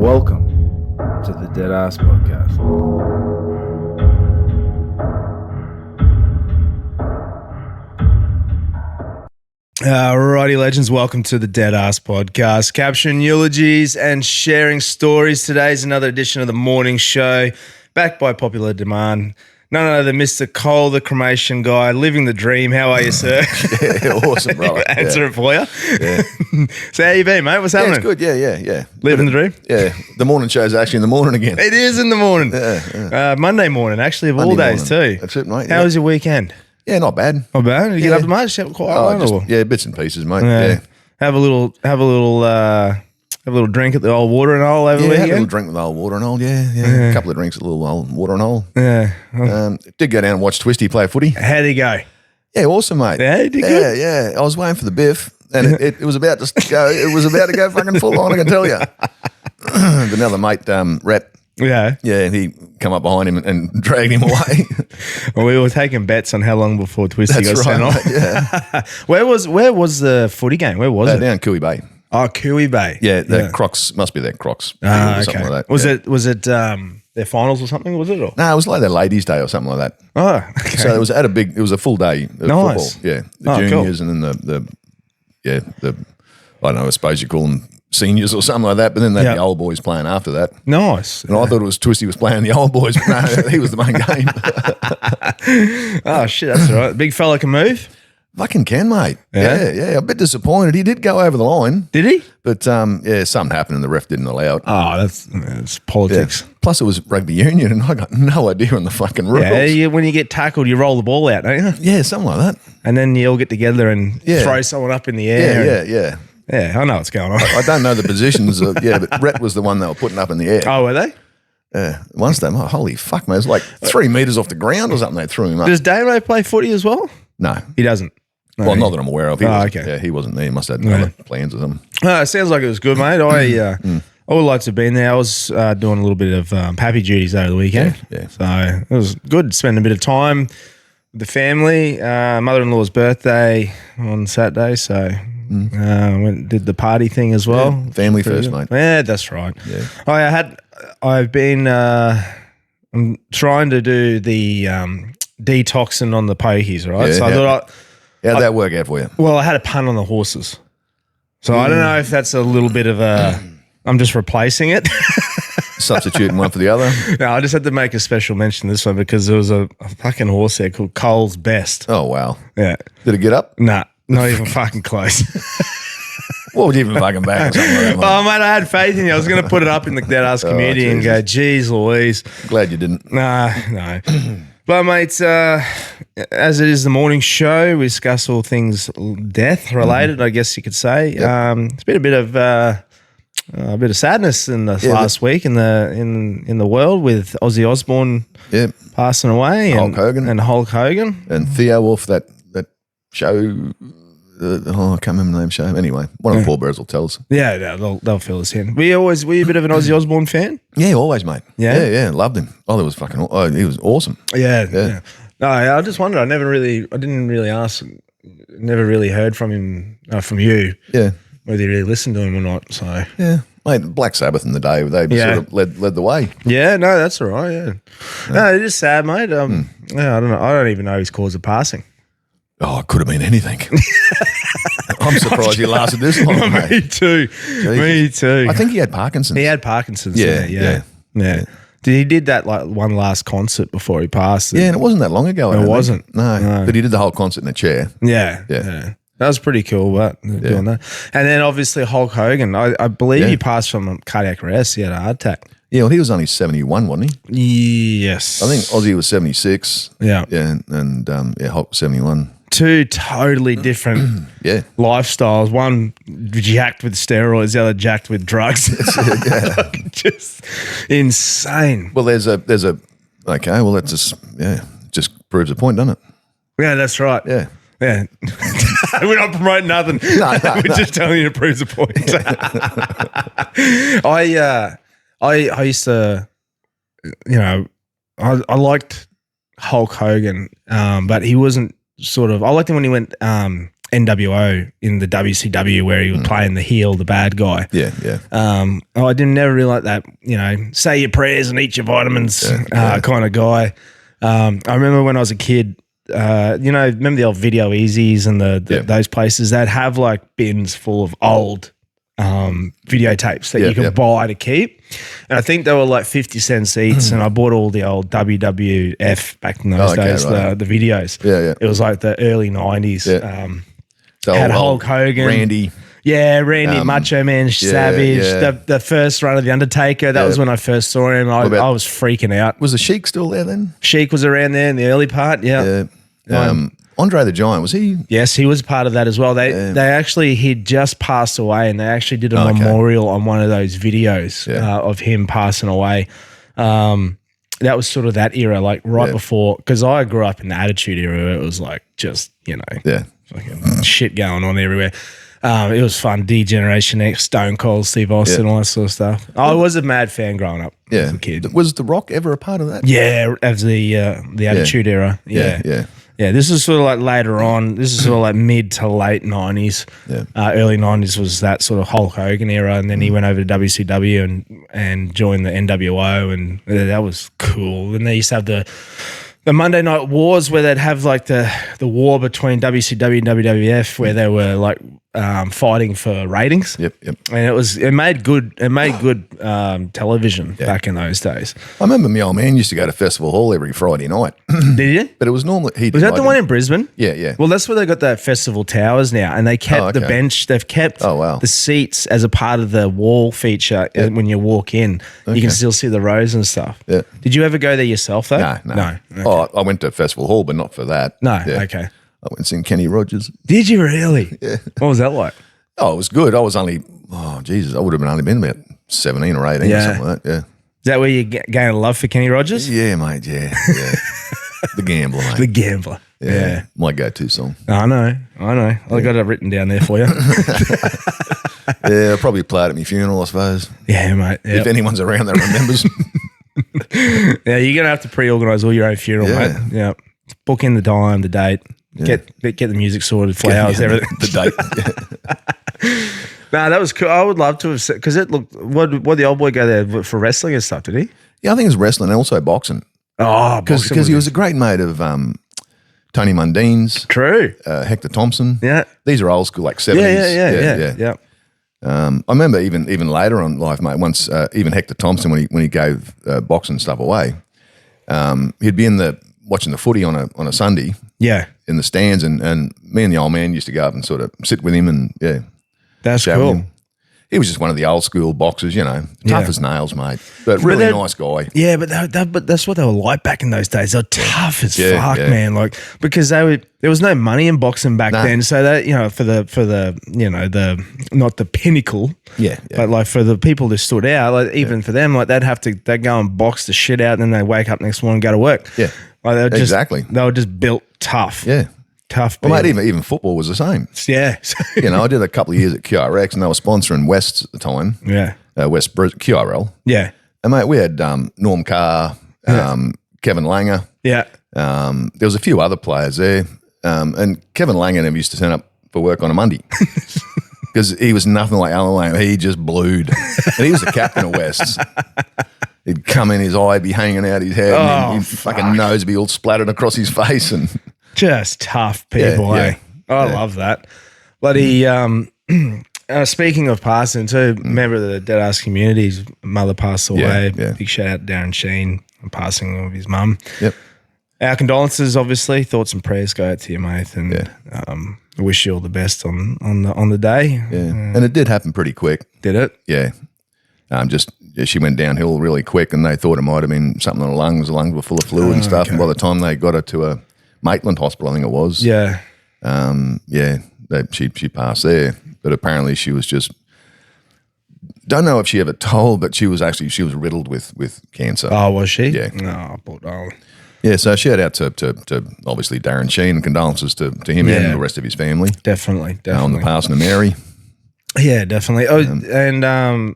Welcome to the Deadass Podcast. Alrighty, legends, welcome to the Deadass Podcast. Capturing eulogies and sharing stories. Today's another edition of the Mourning Show, backed by popular demand. None other than Mr. Cole, the cremation guy, living the dream. How are you, sir? Yeah, awesome, brother. Answer it for you. Yeah. So how you been, mate? What's happening? It's good. Yeah. Living the dream? Yeah. The morning show's actually in the morning again. It is in the morning. Yeah. Monday morning, actually, of all Monday days morning. too. That's it, mate. How was your weekend? Yeah, not bad. Not bad. Did you get up to much? Bits and pieces, mate. Yeah. Have a little drink at the old water and hole over the Had a little weekend. drink with the old water and all. Yeah. A couple of drinks at the little old water and all. Yeah. Did go down and watch Twisty play footy. How'd he go? Yeah, awesome, mate. Yeah, he did good. Yeah. I was waiting for the biff, and it was about to go. It was about to go fucking full on. I can tell you. Another mate, Rhett. Yeah. Yeah, and he come up behind him and dragged him away. Well, we were taking bets on how long before Twisty got That's sent right, off. mate, yeah. Where was the footy game? Where was it? Down Cooey Bay. Oh, Cooey Bay. Yeah, the Crocs must be their Crocs. Ah, or okay. something like that. Was it their finals or something? Was it? Or? No, it was like their ladies' day or something like that. Oh, okay. So it was a full day of Nice. football. Yeah, the juniors and then the I don't know, I suppose you call them seniors or something like that. But then they had the old boys playing after that. Nice. And I thought it was Twisty was playing the old boys, but no, he was the main game. Oh shit, that's all right. Big fella can move. Fucking can, mate. Yeah? Yeah. A bit disappointed. He did go over the line. Did he? But something happened and the ref didn't allow it. Oh, that's politics. Yeah. Plus, it was rugby union, and I got no idea on the fucking rules. Yeah, when you get tackled, you roll the ball out, don't you? Yeah, something like that. And then you all get together and throw someone up in the air. Yeah. Yeah, I know what's going on. I don't know the positions. But Rhett was the one they were putting up in the air. Oh, were they? Yeah. Once they, holy fuck, man, it was like 3 meters off the ground or something. They threw him up. Does Damo play footy as well? No, He doesn't. No, well, not that I'm aware of. He wasn't. okay. Yeah, he wasn't there. He must have had other plans or something. It sounds like it was good, mate. I would like to have been there. I was doing a little bit of pappy duties over the weekend. Yeah. So it was good to spend a bit of time with the family. Mother-in-law's birthday on Saturday, so went and did the party thing as well. Yeah, family first, mate. Yeah, that's right. Yeah. I'm trying to do the detoxing on the pokies, right? Yeah, so I thought how'd that work out for you? I had a pun on the horses. So I don't know if that's a little bit of I'm just replacing it. Substituting one for the other? No, I just had to make a special mention this one because there was a fucking horse there called Cole's Best. Oh, wow. Yeah. Did it get up? Nah, not even fucking close. What would you even fucking back or something like that? Oh, mate, I had faith in you. I was going to put it up in the Deadass community and go, geez Louise. Glad you didn't. No. But, mates, as it is the morning show, we discuss all things death-related, I guess you could say. Yep. It's been a bit of sadness in this last week in the world with Ozzy Osbourne passing away. Hulk Hogan. And Theo off that show. I can't remember the name of the show. Anyway, one of Paul Bears will tell us. Yeah, they'll fill us in. Were you a bit of an Ozzy Osbourne fan? Yeah, always, mate. Yeah? Loved him. Oh, he was awesome. Yeah. No, I just wondered. I didn't really ask. Never really heard from him, from you. Yeah. Whether you really listened to him or not. So yeah, mate. Black Sabbath in the day, they sort of led the way. Yeah, no, that's all right. Yeah. No, it is sad, mate. Yeah, I don't know. I don't even know his cause of passing. Oh, it could have been anything. I'm surprised he lasted this long, mate. Me too. Me too. I think he had Parkinson's. He had Parkinson's. Yeah. He did that like one last concert before he passed. Yeah, and it wasn't that long ago. It wasn't. No, but he did the whole concert in a chair. Yeah. That was pretty cool, but doing that. And then obviously Hulk Hogan. I believe he passed from cardiac arrest. He had a heart attack. Yeah, well, he was only 71, wasn't he? Yes. I think Ozzy was 76. Yeah. Yeah, and Hulk was 71. Two totally different lifestyles. One jacked with steroids, the other jacked with drugs. Just insane. Well, there's a okay. Well, that's just proves a point, doesn't it? Yeah, that's right. Yeah. We're not promoting nothing. No. We're just telling you to prove the point. I used to, I liked Hulk Hogan, but he wasn't I liked him when he went NWO in the WCW where he was playing the heel, the bad guy. Yeah. I didn't never really like that, say your prayers and eat your vitamins kind of guy. I remember when I was a kid, remember the old Video Easies and those places, they'd have like bins full of old videotapes that you could buy to keep. And I think they were like 50 cents each, and I bought all the old WWF back in those days, the videos. Yeah. It was like the early 90s. Yeah. Had Hulk Hogan. Randy. Yeah, Randy, Macho Man, Savage. Yeah. The first run of The Undertaker, that was when I first saw him. I was freaking out. Was the Sheik still there then? Sheik was around there in the early part, yeah. Andre the Giant, was he? Yes, he was part of that as well. He'd just passed away, and they actually did a memorial on one of those videos of him passing away. That was sort of that era, like before, because I grew up in the Attitude Era where it was like just, fucking shit going on everywhere. It was fun. Degeneration X, Stone Cold, Steve Austin, all that sort of stuff. I was a mad fan growing up as a kid. Was The Rock ever a part of that? Yeah, as the Attitude Era. Yeah. Yeah, this is sort of like later on. This is sort of like mid to late 90s. Yeah. Early 90s was that sort of Hulk Hogan era, and then he went over to WCW and joined the NWO, and that was cool. And they used to have the Monday Night Wars where they'd have like the war between WCW and WWF where they were like fighting for ratings. Yep. And it made good television back in those days. I remember my old man used to go to Festival Hall every Friday night. Did you? But it was normally Was that the one in Brisbane? Yeah. Well, that's where they got the Festival Towers now, and they kept the bench. They've kept the seats as a part of the wall feature when you walk in. You can still see the rows and stuff. Yeah. Did you ever go there yourself though? No. Okay. Oh, I went to Festival Hall, but not for that. No. Yeah. Okay. I went and seen Kenny Rogers. Did you really? Yeah. What was that like? Oh, it was good. I was only, I would have only been about 17 or 18 or something like that. Yeah. Is that where you gain a love for Kenny Rogers? Yeah, mate. Yeah. The Gambler, mate. The Gambler. Yeah. My go-to song. I know. I got it written down there for you. Yeah, I'll probably play it at my funeral, I suppose. Yeah, mate. Yep. If anyone's around that remembers. Yeah, you're going to have to pre-organise all your own funeral, mate. Yeah. Book in the time, the date. Yeah. Get the music sorted, flowers, everything. The date. No, that was cool. I would love to have said, because it looked, what did the old boy go there for wrestling and stuff, did he? Yeah, I think it was wrestling and also boxing. Oh, because he was a great mate of Tony Mundine's. True. Hector Thompson. Yeah. These are old school, like 70s. Yeah. I remember even later on life, mate, once even Hector Thompson, when he gave boxing stuff away, he'd be watching the footy on a Sunday. Yeah. In the stands, and me and the old man used to go up and sort of sit with him and that's cool. He was just one of the old school boxers, tough as nails, mate, but really nice guy. Yeah, but that's what they were like back in those days. They were tough as fuck, man. Like, because there was no money in boxing back then, so that for the not the pinnacle, but like for the people that stood out, like even for them, like they'd go and box the shit out, and then they wake up next morning and go to work. Yeah, like exactly. They were just built tough. Yeah. Tough. Well, mate, even football was the same. Yeah. I did a couple of years at QRX, and they were sponsoring Wests at the time. Yeah. West QRL. Yeah. And, mate, we had Norm Carr, Kevin Langer. Yeah. There was a few other players there. And Kevin Langer never used to turn up for work on a Monday because he was nothing like Alan Langer. He just blued. And he was the captain of Wests. He'd come in, his eye would be hanging out his head, and his fucking nose would be all splattered across his face. And just tough people, I love that. Bloody, speaking of passing too, member of the Deadass Community, his mother passed away. Yeah. Big shout out to Darren Sheen on passing of his mum. Yep. Our condolences, obviously. Thoughts and prayers go out to you, mate, and I wish you all the best on the day. Yeah, and it did happen pretty quick. Did it? Yeah. She went downhill really quick, and they thought it might have been something in the lungs. The lungs were full of fluid and stuff. Okay. And by the time they got her to a Maitland Hospital, I think it was. Yeah. She passed there, but apparently she was just. Don't know if she ever told, but she was riddled with cancer. Oh, was she? Yeah. No, poor darling. Yeah, so shout out to obviously Darren Sheen, and condolences to him and the rest of his family. Definitely. On the passing of Mary. Yeah, definitely. Oh, and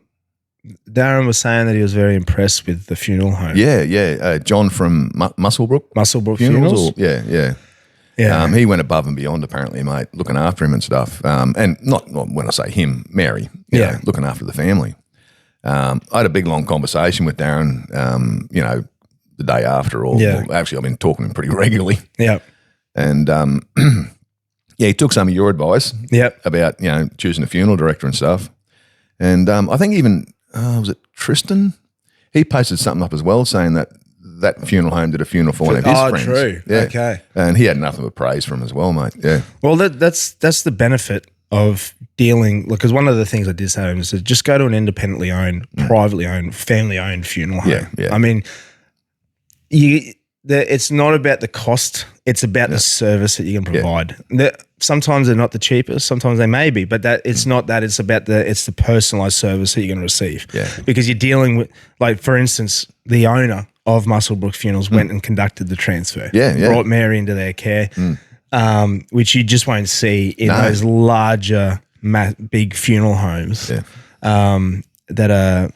Darren was saying that he was very impressed with the funeral home. Yeah. John from Musselbrook Funerals. Yeah. Yeah. He went above and beyond, apparently, mate, looking after him and stuff. And not when I say him, Mary, you know, looking after the family. I had a big, long conversation with Darren, you know, the day after. Or actually, I've been talking to him pretty regularly. Yeah. And, he took some of your advice about, you know, choosing a funeral director and stuff. And I think even, was it Tristan? He posted something up as well saying that funeral home did a funeral for one of his friends. True. Yeah. Okay. And he had nothing but praise from him as well, mate. Yeah. Well, that's the benefit of dealing, because one of the things I did say to him is to just go to an independently owned, privately owned, family owned funeral home. Yeah. I mean, it's not about the cost; it's about the service that you can provide. Sometimes they're not the cheapest, sometimes they may be, but that it's not that. It's about it's the personalized service that you're going to receive. Yeah. Because you're dealing with, like, for instance, the owner of Muswellbrook Funerals went and conducted the transfer. Brought Mary into their care, which you just won't see in those larger, big funeral homes that are,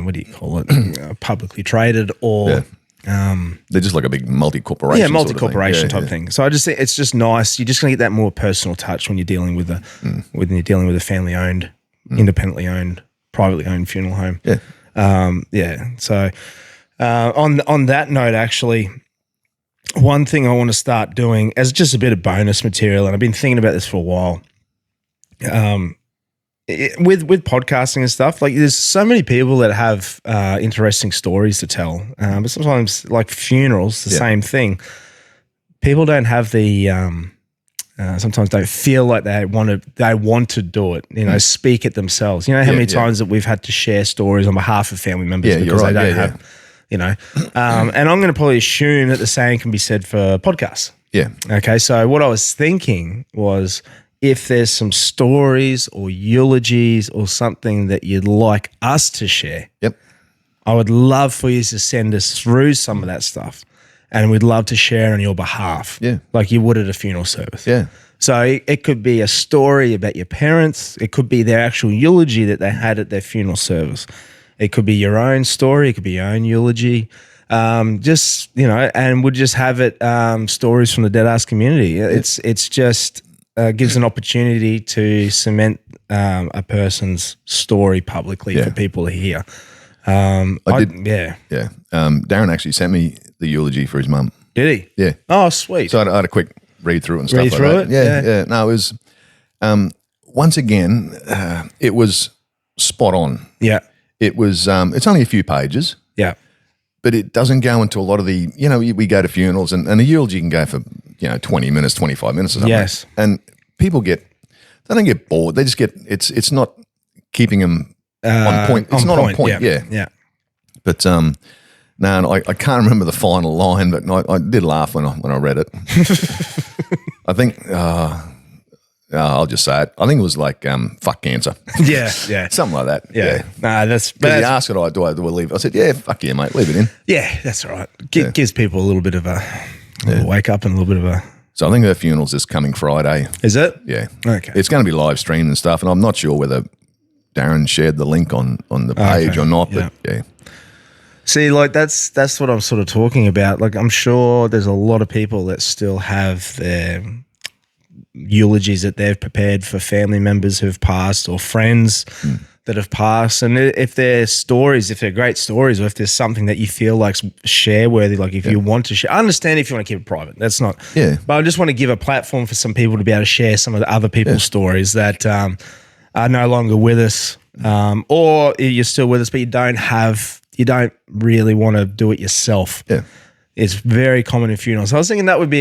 what do you call it, publicly traded or they're just like a big multi-corporation. Yeah, multi-corporation type thing. So I just think it's just nice. You're just going to get that more personal touch when you're dealing with a family-owned, independently owned, privately owned funeral home. So on that note, actually, one thing I want to start doing as just a bit of bonus material, and I've been thinking about this for a while, with podcasting and stuff, like there's so many people that have interesting stories to tell, but sometimes, like funerals, the same thing. People don't have the sometimes don't feel like they want to do it. You know, speak it themselves. You know how many times that we've had to share stories on behalf of family members because they don't have. You know, and I'm going to probably assume that the same can be said for podcasts. Yeah. Okay. So what I was thinking was, if there's some stories or eulogies or something that you'd like us to share, I would love for you to send us through some of that stuff, and we'd love to share on your behalf, like you would at a funeral service. Yeah. So it could be a story about your parents. It could be their actual eulogy that they had at their funeral service. It could be your own story. It could be your own eulogy. Just, you know, and we'll just have it stories from the Deadass community. It's just gives an opportunity to cement a person's story publicly for people to hear. Darren actually sent me the eulogy for his mum. Did he? Yeah. Oh, sweet. So I had a quick read through it and stuff Read through it? Yeah. No, it was, once again, it was spot on. Yeah. It was, it's only a few pages. Yeah. But it doesn't go into a lot of the, you know, we go to funerals and a eulogy can go for, 20 minutes, 25 minutes or something. Yes. And people they don't get bored. They just get, it's not keeping them on point. It's not on point. Yeah. But, no, I can't remember the final line, but I did laugh when I read it. I think, I'll just say it. I think it was like, fuck cancer. Yeah. Something like that. Yeah. Nah, that's... Because he asked it, do I leave? I said, yeah, fuck yeah, mate, leave it in. Yeah, that's all right. Gives people a little bit of a wake up and a little bit of a... So I think her funeral's this coming Friday. Is it? Yeah. Okay. It's going to be live streamed and stuff, and I'm not sure whether Darren shared the link on the page or not, but yeah. See, like that's what I'm sort of talking about. Like, I'm sure there's a lot of people that still have their eulogies that they've prepared for family members who've passed or friends that have passed. And if they're stories, if they're great stories, or if there's something that you feel like share worthy, like if you want to share, I understand if you want to keep it private. That's not. Yeah. But I just want to give a platform for some people to be able to share some of the other people's stories that are no longer with us, or you're still with us, but you don't really want to do it yourself. Yeah. It's very common in funerals. So I was thinking that would be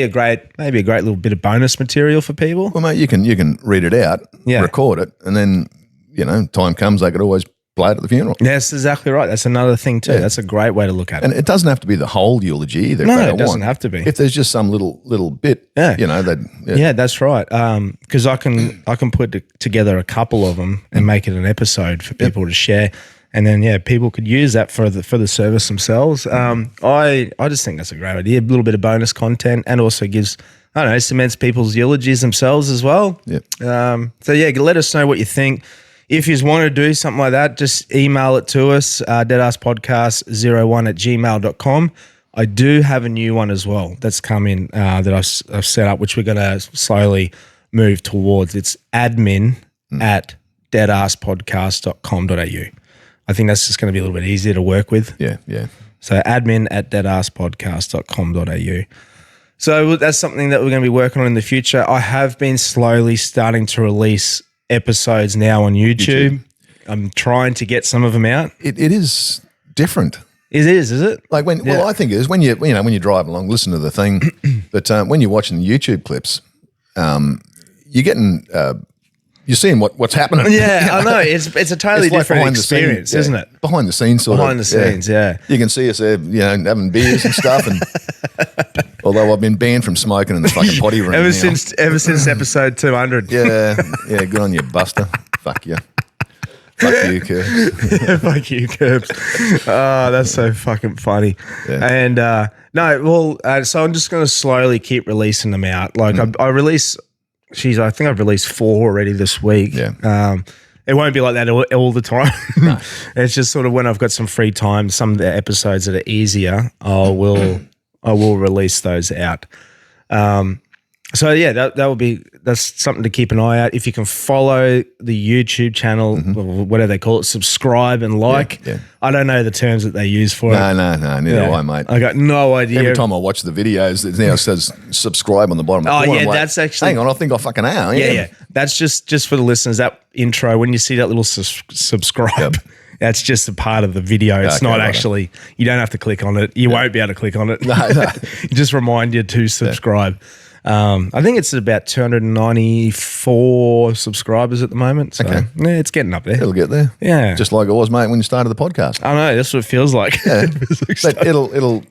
maybe a great little bit of bonus material for people. Well, mate, you can read it out, record it, and then, time comes, they could always play it at the funeral. That's exactly right. That's another thing too. That's a great way to look at it. And it doesn't have to be the whole eulogy either. No, it doesn't have to be. If there's just some little bit, Yeah, that's right. Because I can put together a couple of them and make it an episode for people to share. And then, people could use that for the service themselves. I just think that's a great idea. A little bit of bonus content, and also gives, cements people's eulogies themselves as well. Yep. Let us know what you think. If you want to do something like that, just email it to us, deadasspodcast01@gmail.com, I do have a new one as well that's come in that I've set up, which we're going to slowly move towards. It's admin at deadasspodcast.com.au. I think that's just going to be a little bit easier to work with. Yeah, yeah. So admin at deadasspodcast.com.au. So that's something that we're going to be working on in the future. I have been slowly starting to release episodes now on YouTube. I'm trying to get some of them out. It is different. It is it? Like well, I think it is when you drive along, listen to the thing. But when you're watching the YouTube clips, you're getting you're seeing what's happening. Yeah, I know. It's a totally different experience, isn't it? Behind the scenes, behind the scenes. Yeah. You can see us there, having beers and stuff. And although I've been banned from smoking in the fucking potty room ever since episode 200. Yeah, good on you, Buster. Fuck you. Fuck you, Curbs. Fuck you, Curbs. Oh, that's so fucking funny. Yeah. And so I'm just going to slowly keep releasing them out. Like I release, I think I've released 4 already this week. Yeah. It won't be like that all the time. No. It's just sort of when I've got some free time, some of the episodes that are easier, I will release those out. So yeah, that's something to keep an eye out. If you can follow the YouTube channel, or whatever they call it, subscribe and like. Yeah. I don't know the terms that they use for it. No, neither do I, mate. I got no idea. Every time I watch the videos, it now says subscribe on the bottom. Oh yeah, that's actually. Hang on, I think I fucking am. Yeah. That's just for the listeners. That intro, when you see that little subscribe. That's just a part of the video. It's not actually. You don't have to click on it. You won't be able to click on it. No. Just remind you to subscribe. Yeah. I think it's about 294 subscribers at the moment. So yeah, it's getting up there. It'll get there. Yeah. Just like it was, mate, when you started the podcast. I know, that's what it feels like. Yeah. But it'll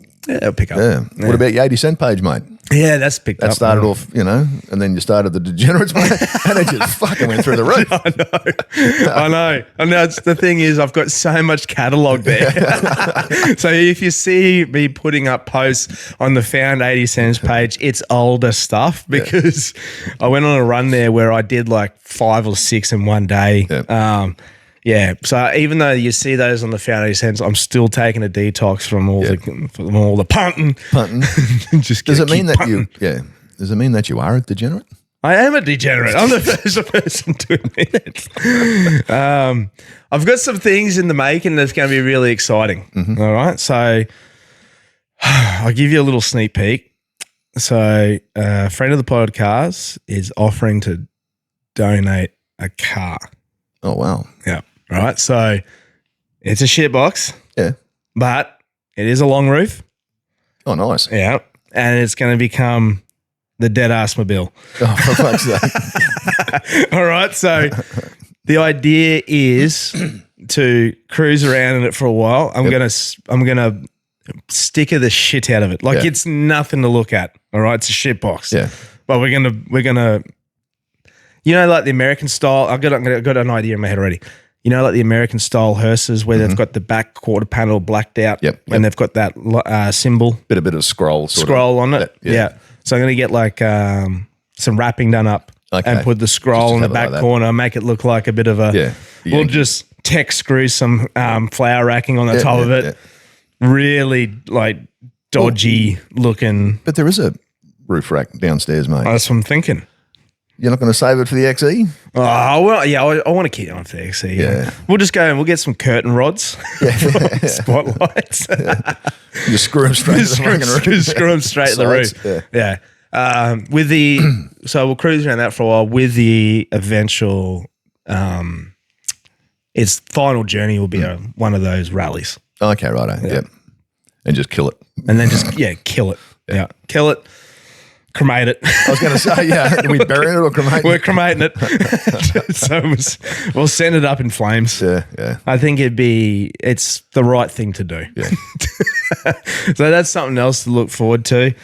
pick up. Yeah. What about your 80 cent page, mate? Yeah, that's picked up. That started off, and then you started the Degenerates, mate, and it just fucking went through the roof. I know. And that's the thing is, I've got so much catalogue there. So if you see me putting up posts on the Found 80 Cents page, it's older stuff because I went on a run there where I did like 5 or 6 in one day. Yeah. So even though you see those on the Found 80 Cents, I'm still taking a detox from all the punting. Just does it mean that punting. Does it mean that you are a degenerate? I am a degenerate. I'm the first person to admit it. I've got some things in the making that's going to be really exciting. All right. So I'll give you a little sneak peek. So a friend of the podcast is offering to donate a car. Oh, wow. Yeah. Right. So it's a shit box. Yeah. But it is a long roof. Oh, nice. Yeah. And it's going to become the Deadass Mobile. Oh, for fuck's sake. All right. So the idea is to cruise around in it for a while. I'm going to sticker the shit out of it. Like it's nothing to look at. All right. It's a shit box. Yeah. But we're going to, like the American style, I've got an idea in my head already. Like the American style hearses where they've got the back quarter panel blacked out and they've got that symbol. Bit of scroll on it. Yeah. So I'm going to get like some wrapping done up and put the scroll in the back corner, make it look like a bit of a, we'll just tech screw some flower racking on the top of it. Yeah. Really like dodgy looking. But there is a roof rack downstairs, mate. That's what I'm thinking. You're not going to save it for the XE? Oh, well, yeah, I want to keep it on for the XE. Yeah. We'll just go and we'll get some curtain rods, spotlights. Just screw them straight to the roof. Screw them straight to the roof. Yeah. So we'll cruise around that for a while with the eventual, its final journey will be one of those rallies. Okay, righto. Yeah. And just kill it. And then just, kill it. Yeah. Kill it. Cremate it. I was going to say, are we burying it or cremating it? We're cremating it. So we'll send it up in flames. Yeah. I think it's the right thing to do. Yeah. So that's something else to look forward to.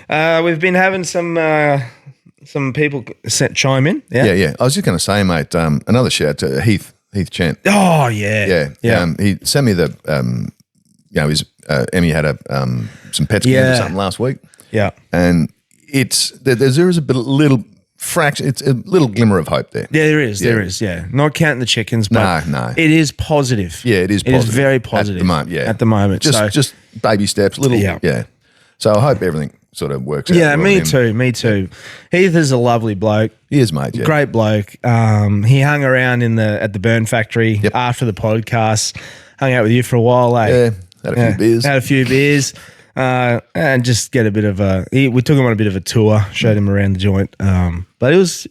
We've been having some people chime in. Yeah. I was just going to say, mate, another shout to Heath Chant. Oh, yeah. Yeah. He sent me the, his Emmy had some pet scans or something last week. Yeah. And there is a little fraction. It's a little glimmer of hope there. Yeah, there is. There is. Yeah, not counting the chickens, but no, it is positive. Yeah, it is positive. It is very positive at the moment. Yeah, at the moment. Just baby steps. Little. Yeah. So I hope everything sort of works out. Yeah, well me with him. too. Heath is a lovely bloke. He is, mate. Yeah. Great bloke. He hung around at the Burn Factory after the podcast. Hung out with you for a while, eh? Yeah, had a few beers. Had a few beers, and just get a bit of we took him on a bit of a tour, showed him around the joint. But it was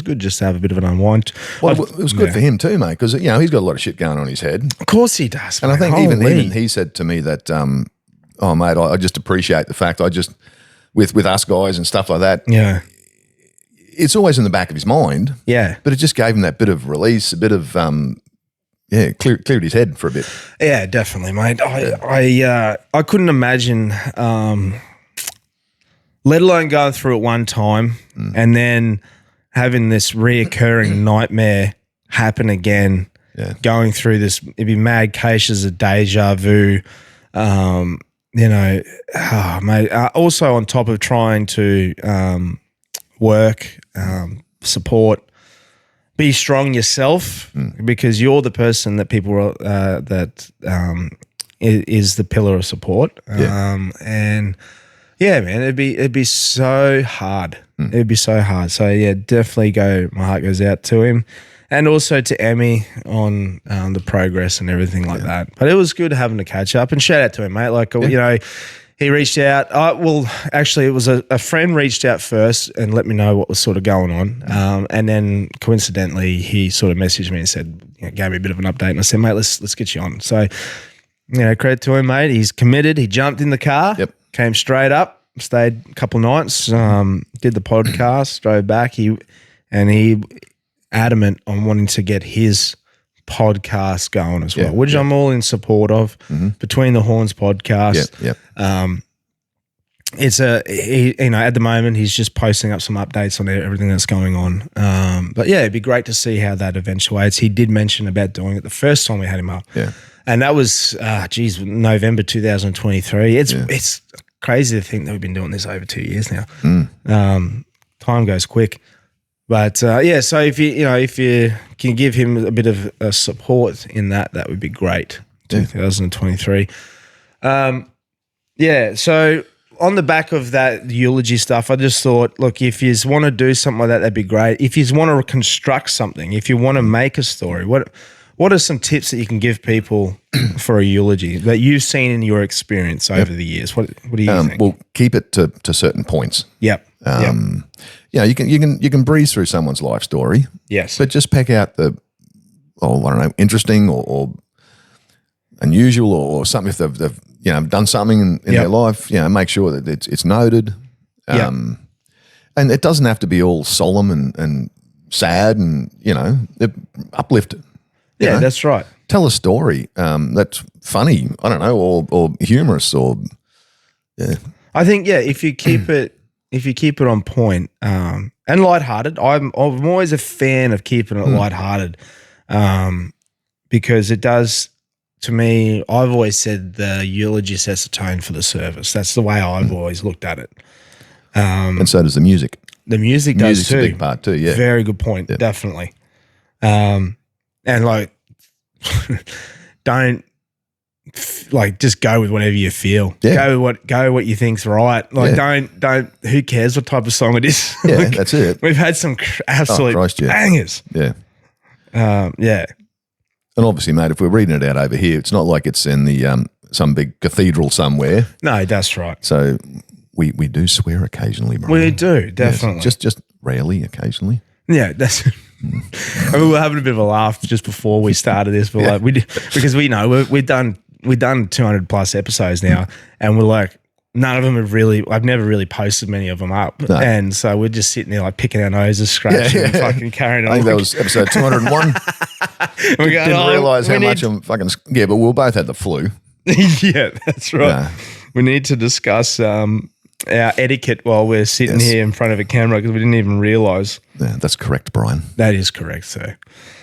good just to have a bit of an unwind. Well, it was good for him too, mate, because he's got a lot of shit going on his head. Of course he does, And mate. I think Holy. even he said to me that, oh mate, I just appreciate the fact with us guys and stuff like that. Yeah, It's always in the back of his mind. yeah, But it just gave him that bit of release, a bit of cleared his head for a bit. yeah, definitely, mate. I couldn't imagine, let alone going through it one time and then having this reoccurring nightmare happen again. Yeah. Going through this, it'd be mad cases of deja vu. Mate. Also, on top of trying to work, support, be strong yourself because you're the person that people is the pillar of support. And yeah, man, it'd be so hard. It'd be so hard. So yeah, definitely my heart goes out to him. And also to Emmy on the progress and everything like that. But it was good having to catch up. And shout out to him, mate. Like, he reached out. Actually, it was a friend reached out first and let me know what was sort of going on. And then coincidentally, he sort of messaged me and said, gave me a bit of an update. And I said, mate, let's get you on. So, credit to him, mate. He's committed. He jumped in the car, came straight up, stayed a couple nights, did the podcast, drove back. He adamant on wanting to get his podcast going as well, which I'm all in support of. Between the Horns podcast. It's at the moment he's just posting up some updates on everything that's going on. But yeah, it'd be great to see how that eventuates. He did mention about doing it the first time we had him up. Yeah. And that was November 2023. It's crazy to think that we've been doing this over 2 years now. Time goes quick. But so if you can give him a bit of support in that would be great. 2023. So on the back of that eulogy stuff, I just thought, look, if you want to do something like that, that'd be great. If you want to reconstruct something, if you want to make a story, what are some tips that you can give people for a eulogy that you've seen in your experience over the years? What do you think? Well, keep it to certain points. Yep. You can breeze through someone's life story. Yes. But just pick out interesting or unusual or something if they've done something in their life. Make sure that it's noted. And it doesn't have to be all solemn and sad and uplift. Yeah, that's right. Tell a story that's funny. I don't know, or humorous, or I think if you keep it on point and lighthearted, I'm always a fan of keeping it lighthearted because it does. To me, I've always said the eulogy sets the tone for the service. That's the way I've always looked at it. And so does the music. The music does Music's too. a big part too. Yeah, very good point. Yeah. Definitely. And don't just go with whatever you feel. Yeah. Go what you think's right. Don't. Who cares what type of song it is? Yeah, that's it. We've had some absolute bangers. Yeah. Yeah. And obviously, mate, if we're reading it out over here, it's not like it's in the some big cathedral somewhere. No, that's right. So we do swear occasionally, Brian. We do, definitely. Yes, just rarely, occasionally. Yeah, that's. I mean, we were having a bit of a laugh just before we started this, but because we know we've done 200 plus episodes now, and we're like, none of them have really. I've never really posted many of them up, and so we're just sitting there picking our noses, scratching, and fucking carrying on. I think that was episode 201. We didn't realise how much I'm fucking. Yeah, but we both had the flu. Yeah, that's right. Yeah. We need to discuss our etiquette while we're sitting here in front of a camera because we didn't even realise. Yeah, that's correct, Brian. That is correct, sir.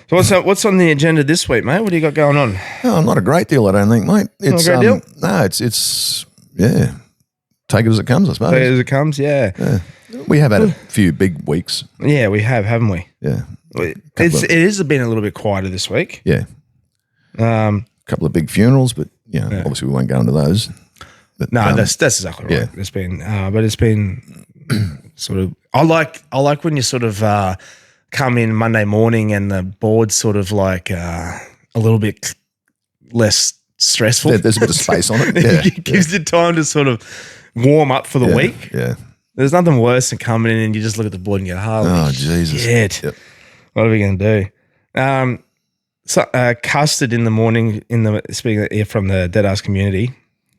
So what's on the agenda this week, mate? What do you got going on? Oh, not a great deal, I don't think, mate. Not a great deal? No, it's take it as it comes, I suppose. Take it as it comes, yeah. We have had a few big weeks. Yeah, we have, haven't we? Yeah. It has been a little bit quieter this week. Yeah. A couple of big funerals, but obviously we won't go into those. No, that's exactly right. Yeah. It's been, but it's been sort of. I like when you sort of come in Monday morning and the board's sort of like a little bit less stressful. There's a bit of space on it. Yeah. It gives you time to sort of warm up for the week. Yeah. There's nothing worse than coming in and you just look at the board and go, "Holy Jesus! shit, Yep. what are we going to do?" So Custard in the morning speaking from the Deadass Community.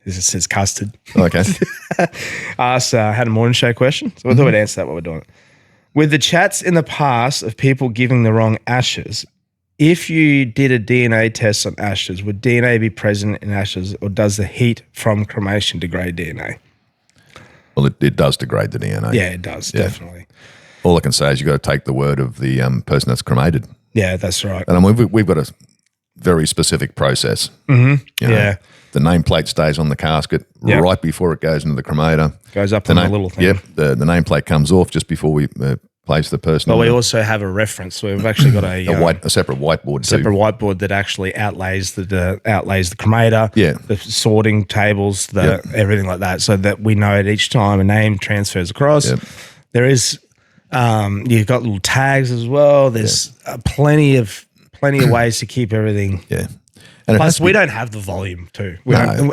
It says Custard. Okay. Asked, had a morning show question. So I thought we'd answer that while we're doing it. With the chats in the past of people giving the wrong ashes, if you did a DNA test on ashes, would DNA be present in ashes, or does the heat from cremation degrade DNA? Well, it does degrade the DNA. Yeah, it does, definitely. All I can say is you've got to take the word of the person that's cremated. Yeah, that's right. And I mean, we've got a very specific process. Mm-hmm. You know, Yeah. The nameplate stays on the casket right before it goes into the cremator. Goes up on the little thing. Yep. The nameplate comes off just before we place the person. But we also have a reference. So we've actually got a separate whiteboard too. Separate whiteboard that actually outlays the cremator, the sorting tables, everything like that, so that we know at each time a name transfers across. Yep. There is, you've got little tags as well. There's plenty of ways to keep everything. Yeah. And plus, we don't have the volume too. No. And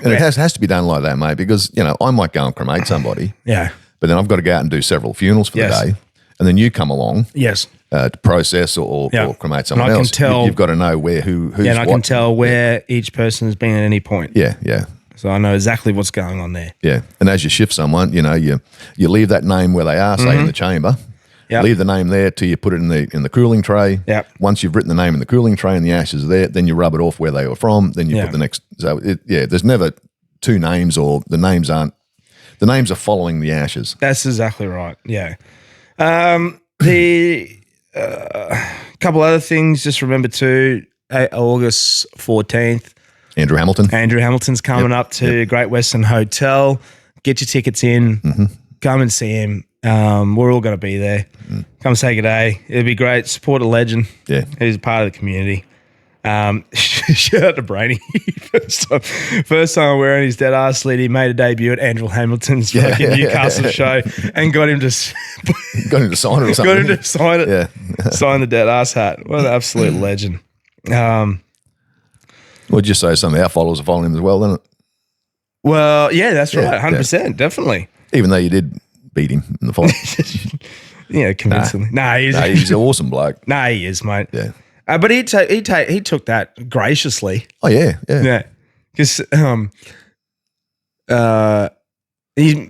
it has to be done like that, mate, because, you know, I might go and cremate somebody. Yeah. But then I've got to go out and do several funerals for the day. And then you come along. Yes. To process or cremate someone else. You've got to know who's what. And I can tell where each person has been at any point. Yeah, yeah. So I know exactly what's going on there. Yeah. And as you shift someone, you know, you leave that name where they are, say in the chamber. Yep. Leave the name there till you put it in the cooling tray. Yep. Once you've written the name in the cooling tray and the ashes are there, then you rub it off where they were from. Then you put the next. So there's never two names, or the names are following the ashes. That's exactly right. Yeah. The couple other things. Just remember too. August 14th. Andrew Hamilton's coming up to Great Western Hotel. Get your tickets in. Mm-hmm. Come and see him. We're all going to be there. Come say good day. It'd be great. Support a legend. Yeah. He's a part of the community. Shout out to Brainy. First time wearing his Deadass lid. He made a debut at Andrew Hamilton's fucking Newcastle show and got him to sign it or something. Got him to sign it. Yeah. Sign the Deadass hat. What an absolute legend. Well, just say some of our followers are following him as well, doesn't it? Well, yeah, that's right. 100%. Definitely. Even though you did beat him in the fight. Yeah, convincingly. He's an awesome bloke. He is, mate. Yeah. But he took that graciously. Oh, yeah. Yeah. Because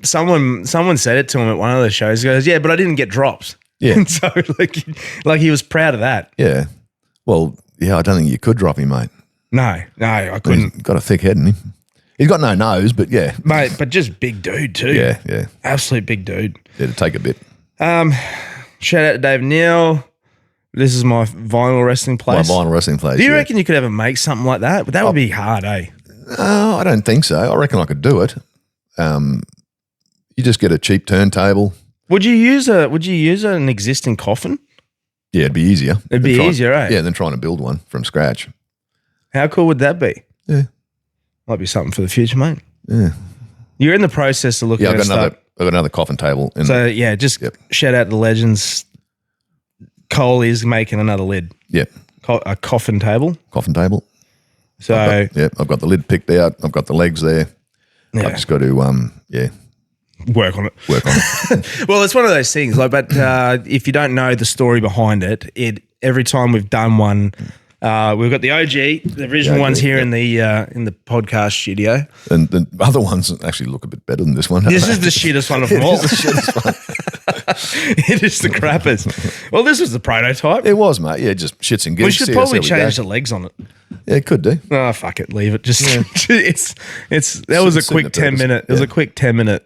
someone said it to him at one of the shows. He goes, yeah, but I didn't get dropped. Yeah. And so like he was proud of that. Yeah. Well, yeah, I don't think you could drop him, mate. No, I couldn't. He's got a thick head, hasn't he? He's got no nose, but yeah. Mate, but just big dude too. Yeah. Absolute big dude. Yeah, to take a bit. Shout out to Dave Neal. This is my vinyl wrestling place. My vinyl wrestling place. Do you reckon you could ever make something like that? But that would be hard, eh? I don't think so. I reckon I could do it. You just get a cheap turntable. Would you use an existing coffin? Yeah, it'd be easier. It'd be easier, eh? Yeah, than trying to build one from scratch. How cool would that be? Yeah. Might be something for the future, mate. Yeah. You're in the process of looking at stuff. I've got another coffin table. Shout out to the legends. Cole is making another lid. Yep. A coffin table. So I've got the lid picked out. I've got the legs there. Yeah. I've just got to work on it. Well, it's one of those things. Like, but if you don't know the story behind it, every time we've done one, we've got the OG, the original ones here in the podcast studio, and the other ones actually look a bit better than this one. This is the shittest one of them all. It is the crappers. Well, this was the prototype. It was, mate. Yeah, just shits and gigs. We should probably change the legs on it. Yeah, it could do. Oh, fuck it, leave it. Just that was a quick 10-minute. It was a quick 10-minute.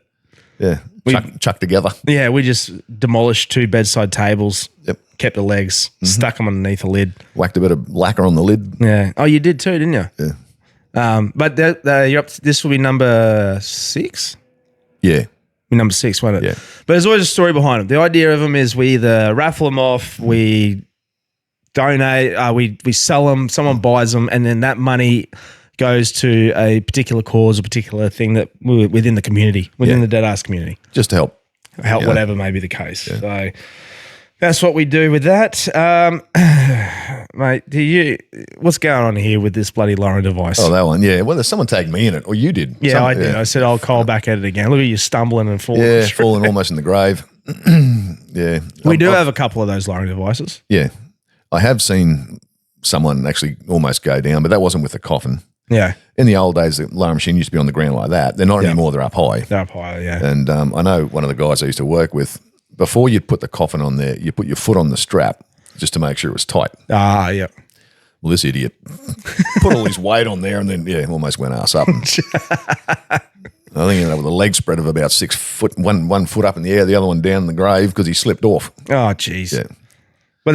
Yeah, chuck together. Yeah, we just demolished 2 bedside tables. Yep. Kept the legs, stuck them underneath a lid. Whacked a bit of lacquer on the lid. Yeah. Oh, you did too, didn't you? Yeah. But you're up. This will be number 6. Yeah. Number 6, won't it? Yeah. But there's always a story behind them. The idea of them is we either raffle them off, we donate, we sell them, someone buys them, and then that money goes to a particular cause, a particular thing that within the community, within the Deadass community. Just to help Whatever may be the case. Yeah. So that's what we do with that. Mate, what's going on here with this bloody lowering device? Oh, that one. Yeah. Well, there's someone tagged me in it, or you did. Yeah, I did. I said, I'll call back at it again. Look at you stumbling and falling. Yeah, falling almost in the grave. Yeah. We do have a couple of those lowering devices. Yeah. I have seen someone actually almost go down, but that wasn't with the coffin. Yeah. In the old days, the lowering machine used to be on the ground like that. They're not anymore. They're up high. They're up high, yeah. And I know one of the guys I used to work with, before you'd put the coffin on there, you put your foot on the strap just to make sure it was tight. Ah, yeah. Well, this idiot put all his weight on there and then, almost went ass up. And I think he ended up with a leg spread of about 6 foot, one foot up in the air, the other one down in the grave because he slipped off. Oh, jeez. Yeah. But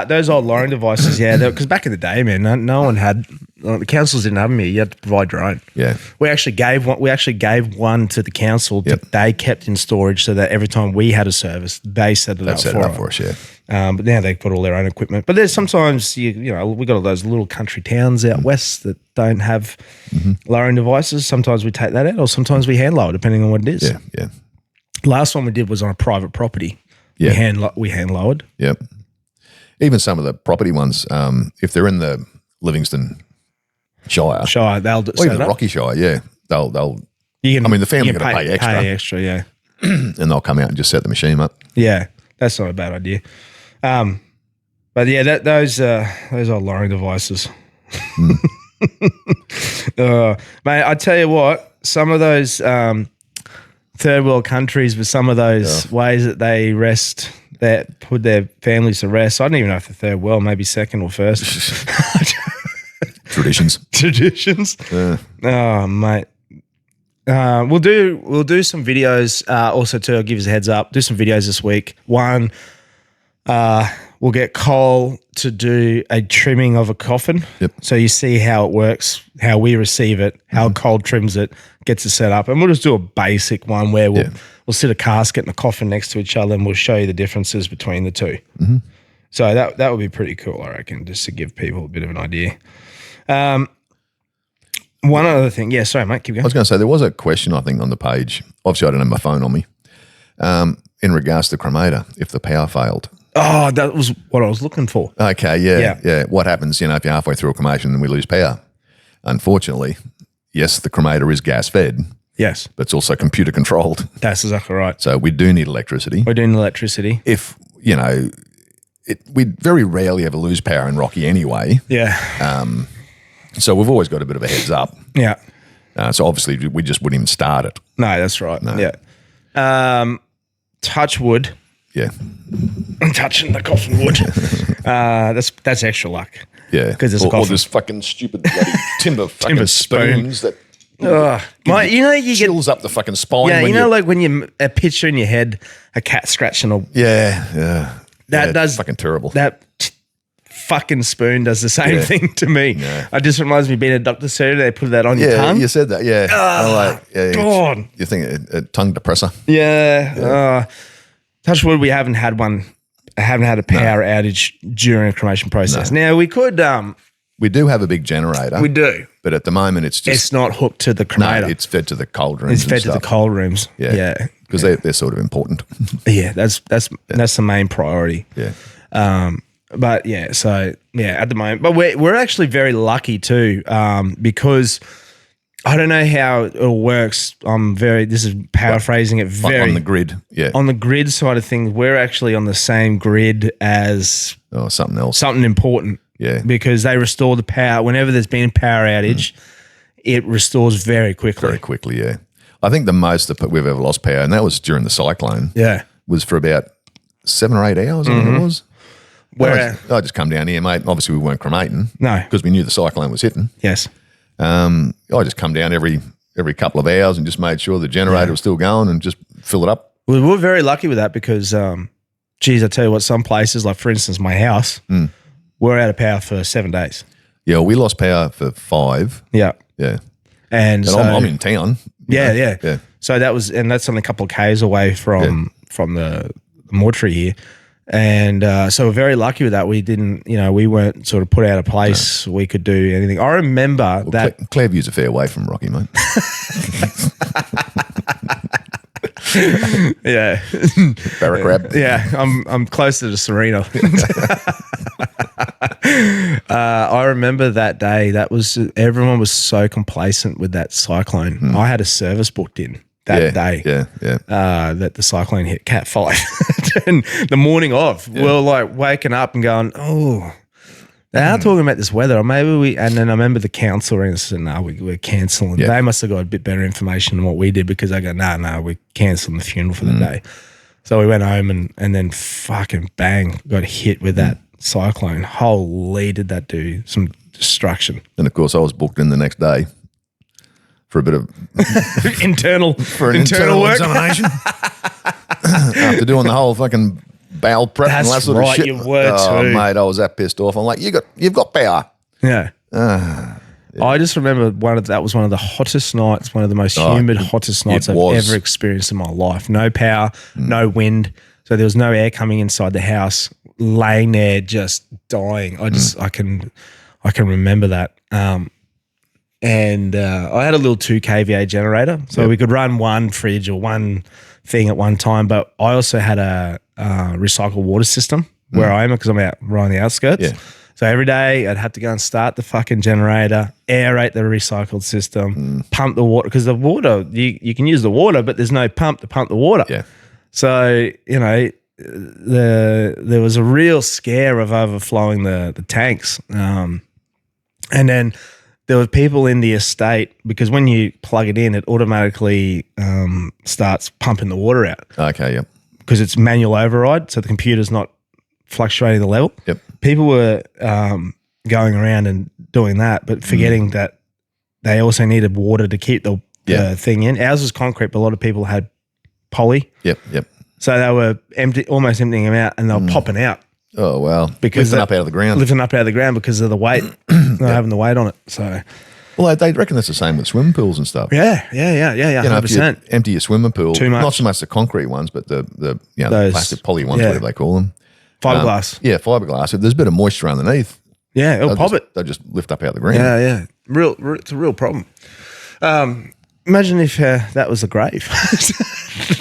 those old lowering devices, because back in the day, man, no one had, the councils didn't have them here. You had to provide your own. Yeah. We actually gave one to the council that they kept in storage so that every time we had a service, they set it up for us. Yeah. But now they put all their own equipment. But there's sometimes, we got all those little country towns out west that don't have lowering devices. Sometimes we take that out or sometimes we hand lower, depending on what it is. Yeah, yeah. Last one we did was on a private property. Yeah. We hand lowered. Yep. Even some of the property ones, if they're in the Livingston Shire, they'll do or even the Rocky Shire, they'll. The family got to pay extra. Pay extra, yeah. And they'll come out and just set the machine up. Yeah, that's not a bad idea. But yeah, those are lowering devices. Mate, I tell you what, some of those third world countries with some of those ways that they rest. That put their families to rest. I don't even know if the third world, maybe second or first. Traditions. Yeah. Oh, mate. We'll do some videos. Also, too, I'll give you a heads up. Do some videos this week. One, we'll get Cole to do a trimming of a coffin. Yep. So you see how it works, how we receive it, how Cole trims it, gets it set up, and we'll just do a basic one where we'll sit a casket and a coffin next to each other, and we'll show you the differences between the two. Mm-hmm. So that would be pretty cool, I reckon, just to give people a bit of an idea. One other thing. Yeah, sorry, mate, keep going. I was going to say, there was a question, I think, on the page. Obviously, I don't have my phone on me. In regards to cremator, if the power failed. Oh, that was what I was looking for. Okay, yeah. What happens, if you're halfway through a cremation and we lose power? Unfortunately, yes, the cremator is gas-fed. Yes. But it's also computer-controlled. That's exactly right. So we do need electricity. We're doing electricity. If, we very rarely ever lose power in Rocky anyway. Yeah. So we've always got a bit of a heads up. Yeah. So obviously we just wouldn't even start it. No, that's right. No. Yeah. Touch wood. Yeah. I'm touching the coffin wood. That's extra luck. Yeah. Because it's a coffin. Or this fucking stupid bloody timber spoons that mate, you chills up the fucking spine. Yeah, like when you a picture in your head, a cat scratching a that does fucking terrible. That fucking spoon does the same thing to me. Yeah. It just reminds me of being a doctor surgery. They put that on your tongue. Yeah, you said that. Yeah, God, you think a tongue depressor? Yeah. Touch wood, we haven't had one. I haven't had a power outage during a cremation process. No. Now we could. We do have a big generator. We do, but at the moment it's not hooked to the cremator. No, it's fed to the cold rooms. It's fed to the cold rooms. Yeah, because they're sort of important. Yeah, that's the main priority. Yeah. But yeah, so yeah, at the moment, but we're actually very lucky too, because I don't know how it works. This is paraphrasing it very on the grid. Yeah, on the grid side of things, we're actually on the same grid as something else, something important. Yeah, because they restore the power whenever there's been a power outage. It restores very quickly. Very quickly, yeah. I think the most that we've ever lost power, and that was during the cyclone. Yeah, was for about 7 or 8 hours. I think it was. Where I just come down here, mate. Obviously, we weren't cremating. No, because we knew the cyclone was hitting. Yes. I just come down every couple of hours and just made sure the generator was still going and just fill it up. Well, we're very lucky with that because, geez, I tell you what, some places, like for instance, my house, we're out of power for 7 days. Yeah, we lost power for 5. Yeah. Yeah. And so, I'm in town. Yeah. So that's only a couple of Ks away from the mortuary here. And so we're very lucky with that. We didn't, we weren't sort of put out of place. We could do anything. I remember that Clareview's a fair way from Rocky, mate. Yeah. Barrack Rab. Yeah, I'm closer to Serena. I remember that day. Everyone was so complacent with that cyclone. I had a service booked in that day. Yeah. That the cyclone hit Cat 5. And the morning of, we're like waking up and going, they are talking about this weather. Or maybe and then I remember the council and said, no, we're cancelling. They must have got a bit better information than what we did, because I go, no, we're cancelling the funeral for the day. So we went home and then fucking bang, got hit with that cyclone. Holy, did that do some destruction. And of course I was booked in the next day for a bit of internal work. Examination. After doing the whole fucking bowel prep and that sort of shit. You were too. Mate, I was that pissed off. I'm like, you've got power. Yeah. I just remember that was one of the hottest nights, one of the most humid, hottest nights I've ever experienced in my life. No power, no wind. So there was no air coming inside the house, laying there just dying. I can remember that. And I had a little 2 kVA generator, so we could run one fridge or one thing at one time. But I also had a recycled water system where I am, because I'm out right on the outskirts. Yeah. So every day I'd have to go and start the fucking generator, aerate the recycled system, pump the water, because the water, you can use the water, but there's no pump to pump the water. Yeah. So, there was a real scare of overflowing the tanks. And then there were people in the estate, because when you plug it in, it automatically starts pumping the water out. Okay, yep. Because it's manual override, so the computer's not fluctuating the level. Yep. People were going around and doing that, but forgetting that they also needed water to keep the thing in. Ours was concrete, but a lot of people had poly. Yep. So they were almost emptying them out, and they were popping out. Oh, wow. Because lifting up out of the ground. Lifting up out of the ground because of the weight, not having the weight on it. So, well, they reckon that's the same with swimming pools and stuff. Yeah, 100%. If you empty your swimming pool, too much. Not so much the concrete ones, but the plastic poly ones, whatever they call them. Fiberglass. Fiberglass. If there's a bit of moisture underneath, it'll pop it. They'll just lift up out of the ground. Yeah. It's a real problem. Imagine if that was a grave.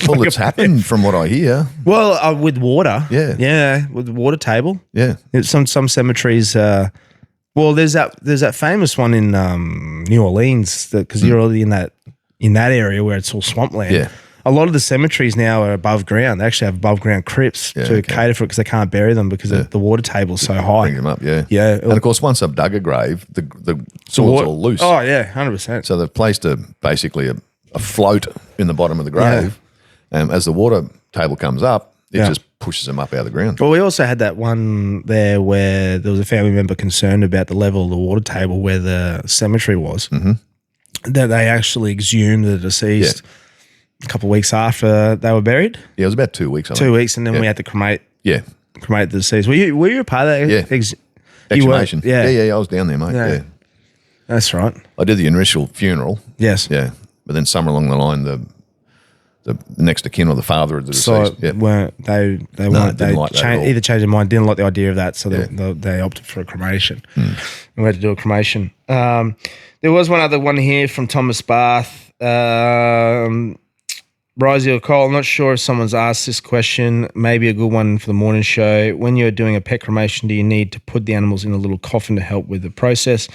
Well, it's happened from what I hear. Well, with water. Yeah, with the water table. Yeah. Some cemeteries. There's that famous one in New Orleans, because you're already in that area where it's all swampland. Yeah. A lot of the cemeteries now are above ground. They actually have above ground crypts to cater for it, because they can't bury them because the water table's so high. Bring them up, yeah. Yeah. And of course, once they've dug a grave, the soil's all loose. Oh, yeah, 100%. So they've placed basically a float in the bottom of the grave. And as the water table comes up, it just pushes them up out of the ground. Well, we also had that one there where there was a family member concerned about the level of the water table where the cemetery was, that they actually exhumed the deceased a couple of weeks after they were buried. Yeah, it was about 2 weeks. 2 weeks, and then we had to cremate the deceased. Were you a part of that? Yeah. Exhumation. Yeah, I was down there, mate. Yeah. That's right. I did the initial funeral. Yes. Yeah. But then somewhere along the line, the next of kin or the father of the deceased. So weren't they weren't they like either changed their mind, didn't like the idea of that, so they opted for a cremation. We had to do a cremation. There was one other one here from Thomas Bath. Brizzy or Cole, I'm not sure if someone's asked this question, maybe a good one for the morning show. When you're doing a pet cremation, do you need to put the animals in a little coffin to help with the process,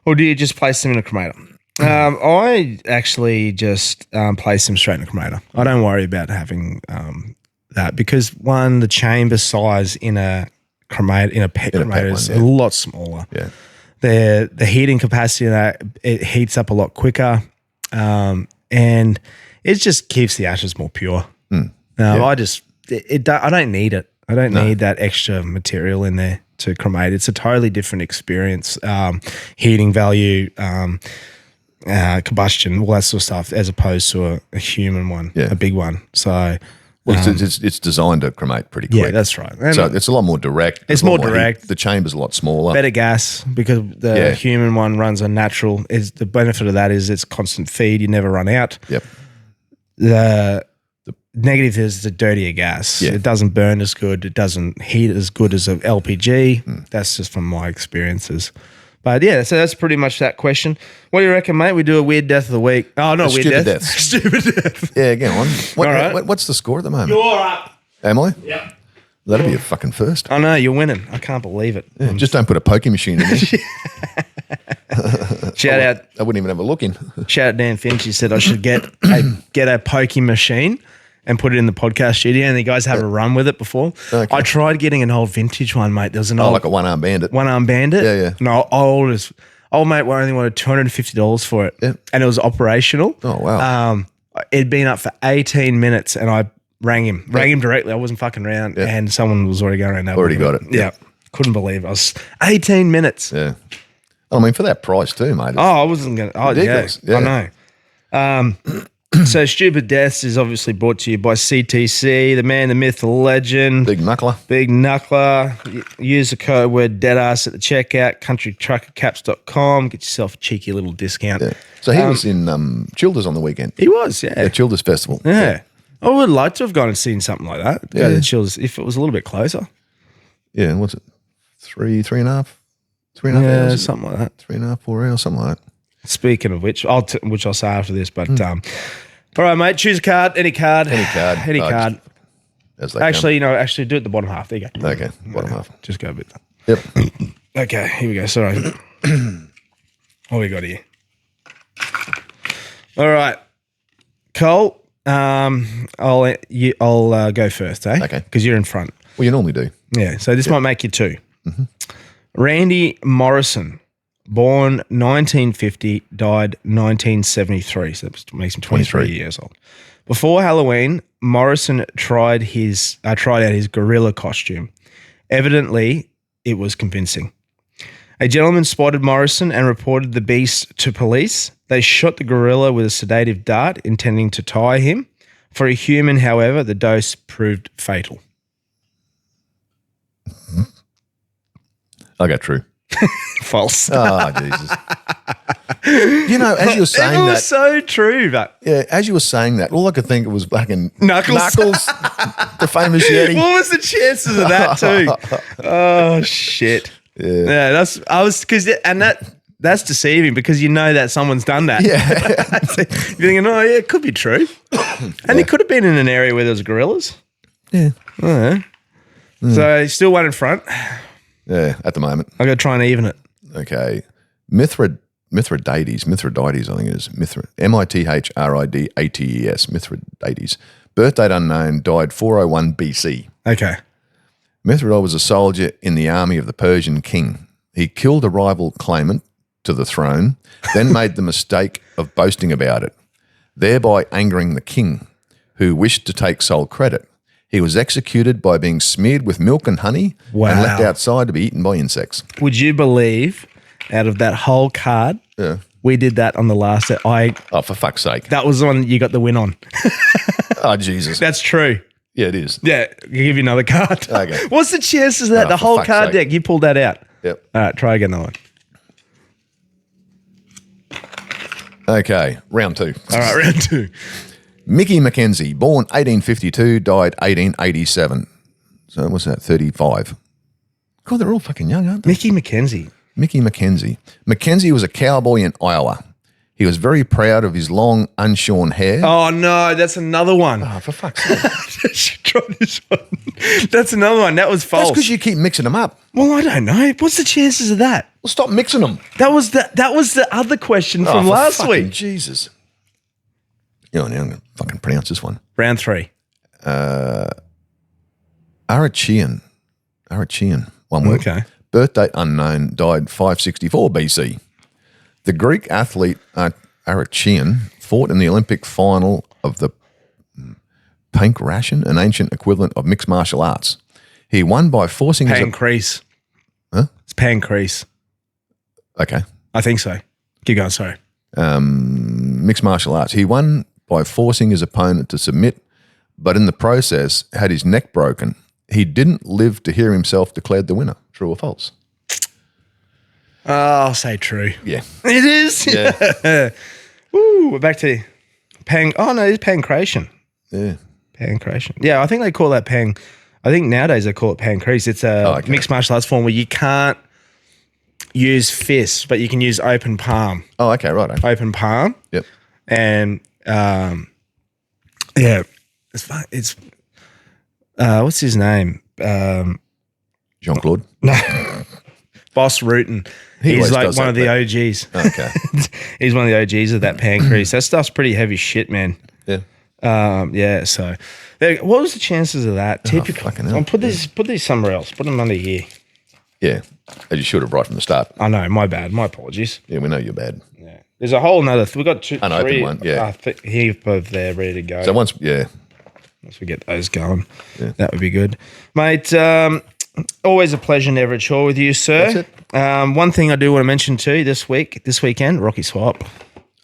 or do you just place them in a cremator? I actually just place them straight in a cremator. I don't worry about having that, because one, the chamber size in a pet cremator is a lot smaller. Yeah, the heating capacity of that, it heats up a lot quicker, and it just keeps the ashes more pure. I don't need it. I don't need that extra material in there to cremate. It's a totally different experience. Heating value, combustion, all that sort of stuff, as opposed to a human one, a big one. So, it's designed to cremate pretty quick. Yeah, that's right. And so it's a lot more direct. It's more direct. Heat. The chamber's a lot smaller. Better gas, because the human one runs on natural. The benefit of that is it's constant feed. You never run out. Yep. The negative is the dirtier gas. Yeah. It doesn't burn as good. It doesn't heat as good as an LPG. That's just from my experiences. But yeah, so that's pretty much that question. What do you reckon, mate? We do a weird death of the week. Oh, no, weird stupid death. deaths. Stupid death. Yeah, go on. All right. What's the score at the moment? You're up. Am I? Yep. That'll be a fucking first. I know, you're winning. I can't believe it. Yeah, just don't put a pokie machine in there. Shout out. I wouldn't even have a look in. Shout out Dan Finch. He said I should get a pokey machine and put it in the podcast studio, and the guys have a run with it before. Okay. I tried getting an old vintage one, mate. There was an old like a one-arm bandit. one-arm bandit. Yeah, yeah. No, old mate only wanted $250 for it, Yeah. and it was operational. Oh, wow. It'd been up for 18 minutes, and I rang him directly. I wasn't fucking around, and someone was already going around. Already got it. Yeah. Couldn't believe it. I was 18 minutes. Yeah. I mean, for that price too, mate. Oh, I wasn't going to. Oh, ridiculous. yeah. Yeah. I know. So Stupid Deaths is obviously brought to you by CTC, the man, the myth, the legend. Big knuckler. Big knuckler. Use the code word Deadass at the checkout, countrytruckercaps.com. Get yourself a cheeky little discount. Yeah. So he was in Childers on the weekend. He was, yeah. The Childers Festival. Yeah. I would like to have gone and seen something like that. Go to the Childers if it was a little bit closer. Yeah. And what's it? 3.5 hours? Something like that. 3.5, 4 hours, something like that. Speaking of which, I'll say after this, but all right, mate, choose a card, any card. Any card. Any card. As they Actually, do it at the bottom half. There you go. come. Okay. Bottom half. Just go a bit. Yep. Okay, here we go. Sorry. What we got here? All right, Cole. I'll go first, eh? Okay. Because you're in front. Well, you normally do. Yeah. So this might make you two. Randy Morrison, born 1950, died 1973. So that makes him 23 years old. Before Halloween, Morrison tried out his gorilla costume. Evidently, it was convincing. A gentleman spotted Morrison and reported the beast to police. They shot the gorilla with a sedative dart, intending to tie him. For a human, however, the dose proved fatal. I got true. False. Oh, Jesus. You know, as you were saying it was that. so true, but Yeah, as you were saying that, all I could think of was fucking Knuckles. the famous Yeti. what was the chances of that too? Oh shit! Yeah, that's deceiving because you know that someone's done that. Yeah. You're thinking, oh yeah, it could be true, and he could have been in an area where there was gorillas. Yeah. So he's still one in front. Yeah, at the moment. I got to try and even it. Okay. Mithridates, I think it is. Mithridates, Mithridates. Birth date unknown, died 401 BC. Okay. Mithridates was a soldier in the army of the Persian king. He killed a rival claimant to the throne, then made the mistake of boasting about it, thereby angering the king, who wished to take sole credit. He was executed by being smeared with milk and honey and left outside to be eaten by insects. Would you believe, out of that whole card, we did that on the last set. Oh, for fuck's sake. That was the one you got the win on. Oh, Jesus. That's true. Yeah, it is. Yeah, I'll give you another card. Okay. What's the chances of that? The for whole fuck's card sake. deck, you pulled that out. Yep. All right, try again that one. Okay, round two. All right, round two. Mickey Mackenzie, born 1852, died 1887. So what's that, 35? God, they're all fucking young, aren't they? Mickey Mackenzie. Mickey Mackenzie. Mackenzie was a cowboy in Iowa. He was very proud of his long, unshorn hair. Oh, no, that's another one. Oh, for fuck's sake. Try this one. That's another one. That was false. That's because you keep mixing them up. Well, I don't know. What's the chances of that? Well, stop mixing them. That was the other question from for last fucking week. Jesus. You know, now I'm going to fucking pronounce this one. Round three. Arachian, one word. Okay. Birth date unknown, died 564 BC. The Greek athlete Arachian fought in the Olympic final of the Pankration, an ancient equivalent of mixed martial arts. He won by forcing Pancrease. Huh? It's pancrease. Okay. I think so. Keep going, sorry. Mixed martial arts. He won by forcing his opponent to submit, but in the process had his neck broken. He didn't live to hear himself declared the winner. True or false? I'll say true. Yeah. It is? Yeah. Woo, we're back to it's pancreation. Yeah. Pancration. Yeah, I think they call that I think nowadays they call it pancrease. It's a mixed martial arts form where you can't use fists, but you can use open palm. Oh, okay, right. Open palm. Yep. And yeah, it's fun. It's what's his name? Jean-Claude. No, Boss Rutan. He's like one of the OGs. Okay. He's one of the OGs of that pancrease. That stuff's pretty heavy shit, man. Yeah. Yeah. So, what was the chances of that? Typical. Fucking hell. Put these somewhere else. Put them under here. Yeah, as you should have right from the start. I know. My bad. My apologies. Yeah, we know you're bad. Yeah. There's a whole nother. We've got Unopened three. one. Yeah. Heap of there ready to go. So once we get those going, that would be good, mate. Always a pleasure, never a chore with you, sir. That's it. One thing I do want to mention too this weekend, Rocky Swap.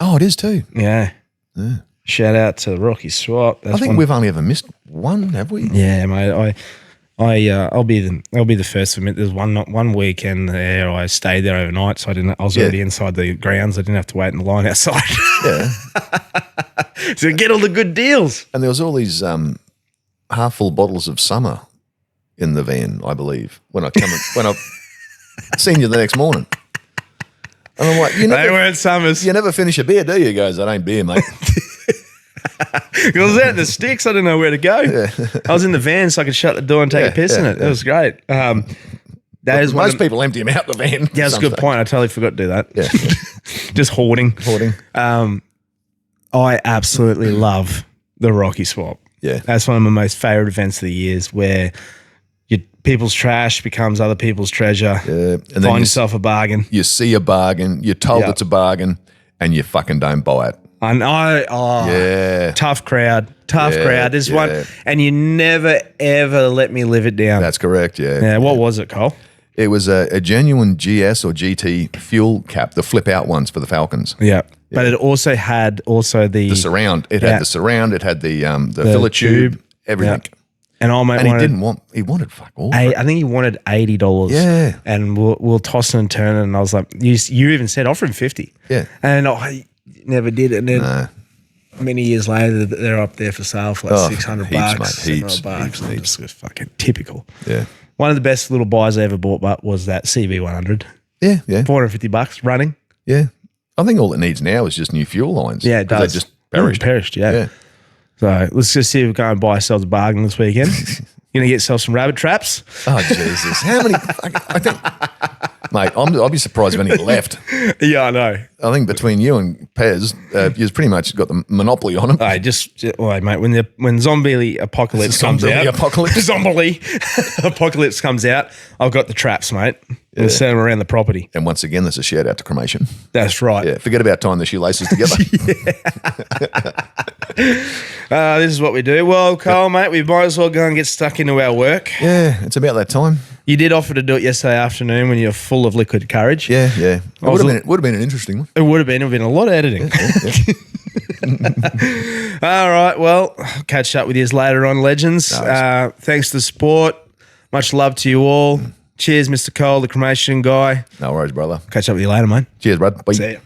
Oh, it is too. Yeah. Shout out to Rocky Swap. I think we've only ever missed one, have we? Yeah, mate. I'll be the first to admit. There's one weekend there I stayed there overnight, so I was already inside the grounds. I didn't have to wait in the line outside. Yeah. So get all the good deals. And there was all these half full bottles of summer in the van, I believe, when I seen you the next morning. And I'm like, they weren't summers. You never finish a beer, do you? He goes, that ain't beer, mate. I was out in the sticks. I didn't know where to go. Yeah. I was in the van so I could shut the door and take a piss in it. It was great. Most people empty them out the van. Yeah, that's a good point. I totally forgot to do that. Yeah. Just hoarding. I absolutely love the Rocky Swap. Yeah. That's one of my most favourite events of the years where people's trash becomes other people's treasure. Yeah. And find yourself a bargain. You see a bargain, you're told it's a bargain, and you fucking don't buy it. I know. Tough crowd. There's one, and you never ever let me live it down. That's correct. Yeah. Yeah. What was it, Cole? It was a genuine GS or GT fuel cap, the flip out ones for the Falcons. Yeah. But it also had the surround. It had the surround. It had the filler tube. Everything. Yeah. And he wanted fuck all. I think he wanted $80. Yeah. And we'll toss and turn it. And I was like, you even said offer him 50. Yeah. And I never did it. And then many years later, they're up there for sale for like $600. Heaps. It was fucking typical. Yeah. One of the best little buys I ever bought was that CV100. Yeah. $450 running. Yeah. I think all it needs now is just new fuel lines. Yeah, it does. They just perished. Yeah. So let's just see if we go and buy ourselves a bargain this weekend. You're going to get yourself some rabbit traps? Oh, Jesus. How many? I think, mate, I'll be surprised if any left. Yeah, I know. I think between you and Pez, you've pretty much got the monopoly on them. Hey, mate, when zombie apocalypse comes out, zombie apocalypse comes out, I've got the traps, mate. And set them around the property. And once again, there's a shout out to cremation. That's right. Yeah, forget about tying the shoelaces together. This is what we do. Well, Cole, mate, we might as well go and get stuck into our work. Yeah, it's about that time. You did offer to do it yesterday afternoon when you're full of liquid courage. Yeah. It would have been an interesting one. It would have been a lot of editing. Yeah. All right, well, I'll catch up with you later on, legends. Thanks to the sport. Much love to you all. Cheers, Mr. Cole, the cremation guy. No worries, brother. Catch up with you later, mate. Cheers, bud. Bye. See ya.